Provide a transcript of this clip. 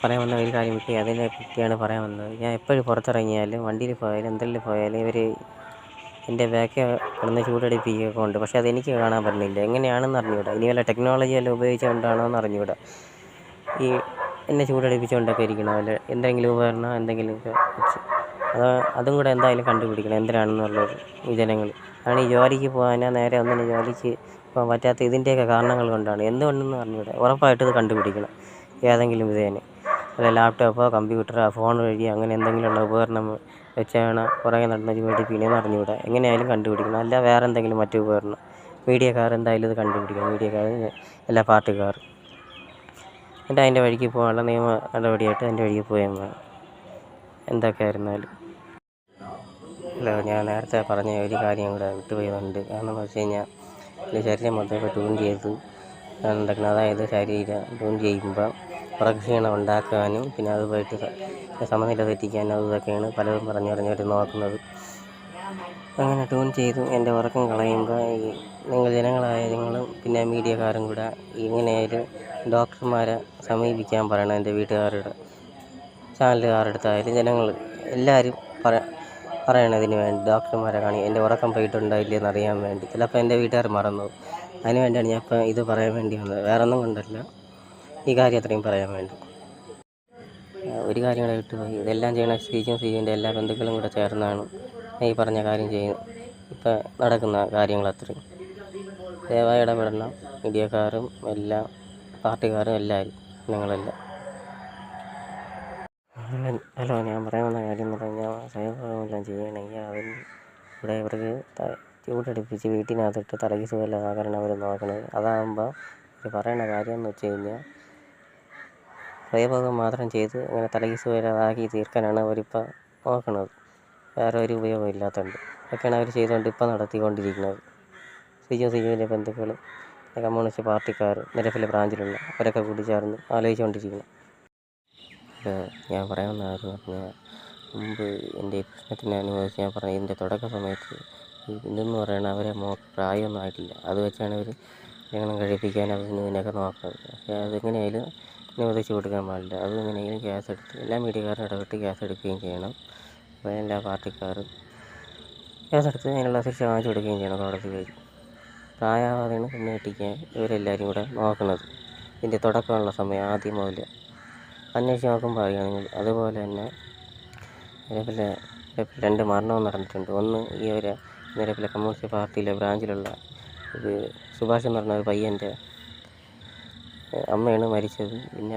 പറയാൻ വന്ന ഒരു കാര്യം വിട്ട് അതിനെ പറ്റിയാണ് പറയാൻ വന്നത്. ഞാൻ എപ്പോഴും പുറത്തിറങ്ങിയാലും വണ്ടിയിൽ പോയാലും എന്തെങ്കിലും പോയാലും ഇവർ എൻ്റെ ബാക്കിൽ കിടന്ന് ചൂടടിപ്പിക്കുകയൊക്കെ ഉണ്ട്. പക്ഷേ അതെനിക്ക് കാണാൻ പറ്റുന്നില്ല. എങ്ങനെയാണെന്ന് അറിഞ്ഞുകൂടാ. ഇനി വല്ല ടെക്നോളജി എല്ലാം ഉപയോഗിച്ചുകൊണ്ടാണോ എന്ന് അറിഞ്ഞുകൂടാ. ഈ എന്നെ ചൂടടിപ്പിച്ചുകൊണ്ടൊക്കെ ഇരിക്കണം. വല്ല എന്തെങ്കിലും ഉപകരണം എന്തെങ്കിലുമൊക്കെ വെച്ച് അതും കൂടെ എന്തായാലും കണ്ടുപിടിക്കണം എന്തിനാണെന്നുള്ളത് ഈ ജനങ്ങൾ. ആണ് ഈ ജോലിക്ക് പോകാനോ നേരെ ഒന്നിനും ജോലിക്ക് പോകാൻ പറ്റാത്ത ഇതിൻ്റെയൊക്കെ കാരണങ്ങൾ കൊണ്ടാണ്. എന്തുകൊണ്ടെന്ന് അറിഞ്ഞുകൂടാ. ഉറപ്പായിട്ട് ഇത് കണ്ടുപിടിക്കണം ഏതെങ്കിലും വിധേന. അല്ല ലാപ്ടോപ്പോ കമ്പ്യൂട്ടറോ ഫോൺ വഴി അങ്ങനെ എന്തെങ്കിലുമുള്ള ഉപകരണം വെച്ചാണ് പുറകെ നടന്ന് ചൂടടിപ്പിക്കണമെന്ന് അറിഞ്ഞുകൂടാ. എങ്ങനെയായാലും കണ്ടുപിടിക്കണം. അല്ല വേറെ എന്തെങ്കിലും മറ്റു ഉപകരണം മീഡിയക്കാർ എന്തായാലും ഇത് കണ്ടുപിടിക്കണം. മീഡിയക്കാർ എല്ലാ പാർട്ടിക്കാർ എന്നിട്ട് അതിൻ്റെ വഴിക്ക് പോകാനുള്ള നിയമ നടപടിയായിട്ട് അതിൻ്റെ വഴിക്ക് പോയാൽ വേണം എന്തൊക്കെയായിരുന്നാലും. അല്ല ഞാൻ നേരത്തെ പറഞ്ഞ ഒരു കാര്യം കൂടെ വിട്ടുപോയതുണ്ട്. കാരണം എന്ന് വെച്ച് കഴിഞ്ഞാൽ എൻ്റെ ശരീരം മൊത്തമൊക്കെ ട്യൂൺ ചെയ്ത് ഉണ്ടാക്കണം. അതായത് ശരീരം ട്യൂൺ ചെയ്യുമ്പോൾ ഉറക്കക്ഷീണം ഉണ്ടാക്കാനും പിന്നെ അത് പോയിട്ട് സമനില തെറ്റിക്കാനും അതൊക്കെയാണ് പലതും പറഞ്ഞവർ നോക്കുന്നത്. അങ്ങനെ ട്യൂൺ ചെയ്ത് എൻ്റെ ഉറക്കം കളയുമ്പോൾ ഈ നിങ്ങൾ ജനങ്ങളായാലും പിന്നെ മീഡിയക്കാരും കൂടെ എങ്ങനെയായാലും ഡോക്ടർമാരെ സമീപിക്കാൻ പറയണം. എൻ്റെ വീട്ടുകാരുടെ ചാനലുകാരുടെ അടുത്തായാലും ജനങ്ങൾ എല്ലാവരും പറയണം ഇതിന് വേണ്ടി ഡോക്ടർമാരെ കാണി. എൻ്റെ ഉറക്കം പോയിട്ടുണ്ടോ ഇല്ലയെന്ന് അറിയാൻ വേണ്ടി. ചിലപ്പോൾ എൻ്റെ വീട്ടുകാർ മറന്നു. അതിന് വേണ്ടിയാണ് ഞാൻ ഇപ്പം ഇത് പറയാൻ വേണ്ടി വന്നത്. വേറെ ഒന്നും കൊണ്ടല്ല, ഈ കാര്യം അത്രയും പറയാൻ വേണ്ടി. ഒരു കാര്യം കൂടെ വിട്ടുപോയി. ഇതെല്ലാം ചെയ്യണ ശ്രീജുവിൻ്റെ എല്ലാ ബന്ധുക്കളും കൂടെ ചേർന്നാണ് ഈ പറഞ്ഞ കാര്യം ചെയ്യുന്നത്. ഇപ്പം നടക്കുന്ന കാര്യങ്ങൾ അത്രയും ദയവായി ഇടപെടണം. മീഡിയക്കാരും എല്ലാം പാർട്ടിക്കാരും എല്ലാവരും ഞങ്ങളെല്ലാം. ഹലോ, ഞാൻ പറയാൻ വന്ന കാര്യം എന്ന് പറഞ്ഞാൽ സ്വയംഭോഗമെല്ലാം ചെയ്യണമെങ്കിൽ അതിന് ഇവിടെ ഇവർക്ക് ചൂടടുപ്പിച്ച് വീട്ടിനകത്തിട്ട് തലയ്ക്ക് സുഖമില്ലാതാക്കാനാണ് അവർ നോക്കുന്നത്. അതാകുമ്പോൾ അവർ പറയണ കാര്യം എന്ന് വെച്ച് കഴിഞ്ഞാൽ സ്വയംഭോഗം മാത്രം ചെയ്ത് അങ്ങനെ തലയ്ക്ക് സുഖമില്ലാതാക്കി തീർക്കാനാണ് അവരിപ്പോൾ നോക്കുന്നത്. വേറെ ഒരു ഉപയോഗം ഇല്ലാത്തതുകൊണ്ട് അതൊക്കെയാണ് അവർ ചെയ്തുകൊണ്ട് ഇപ്പോൾ നടത്തിക്കൊണ്ടിരിക്കുന്നത്. ശ്രീജുവിൻ്റെ ബന്ധുക്കളും കമ്മ്യൂണിസ്റ്റ് പാർട്ടിക്കാർ നിരത്തിലെ ബ്രാഞ്ചിലുള്ള അവരൊക്കെ കൂടി ചേർന്ന് ആലോചിച്ചുകൊണ്ടിരിക്കുന്നു. ഞാൻ പറയാമെന്ന കാര്യം പറഞ്ഞാൽ മുമ്പ് എൻ്റെ പ്രശ്നത്തിന് അനുഭവിച്ച് ഞാൻ പറഞ്ഞ ഇതിൻ്റെ തുടക്ക സമയത്ത് ഇതെന്ന് പറയുന്നത് അവരെ പ്രായമൊന്നും ആയിട്ടില്ല. അത് വെച്ചാണ് അവർ കല്യാണം കഴിപ്പിക്കാൻ ഇതിനൊക്കെ നോക്കുന്നത്. പക്ഷേ അതെങ്ങനെയായാലും അനുവദിച്ച് കൊടുക്കാൻ പാടില്ല. അത് എങ്ങനെയെങ്കിലും കേസെടുത്ത് എല്ലാ മീഡിയക്കാരും ഇടപെട്ട് കേസെടുക്കുകയും ചെയ്യണം. അപ്പോൾ എല്ലാ പാർട്ടിക്കാരും കേസെടുത്ത് അതിനുള്ള ശിക്ഷ വാങ്ങിച്ചു കൊടുക്കുകയും ചെയ്യണം കോടതി വഴി. പ്രായമാവാതെയാണ് പെണ്ണ് കെട്ടിക്കാൻ ഇവരെല്ലാവരും കൂടെ നോക്കുന്നത്. ഇതിൻ്റെ തുടക്കമുള്ള സമയം ആദ്യം മുതൽ അന്വേഷിച്ച് നോക്കുമ്പോൾ അറിയുകയാണെങ്കിൽ. അതുപോലെ തന്നെ നിലവിലെ 2 മരണവും നടന്നിട്ടുണ്ട്. ഒന്ന് ഈ ഒരു നിലവിലെ കമ്മ്യൂണിസ്റ്റ് പാർട്ടിയിലെ ബ്രാഞ്ചിലുള്ള ഇത് സുഭാഷ് എന്ന് പറഞ്ഞ ഒരു പയ്യൻ്റെ അമ്മയാണ് മരിച്ചത്. പിന്നെ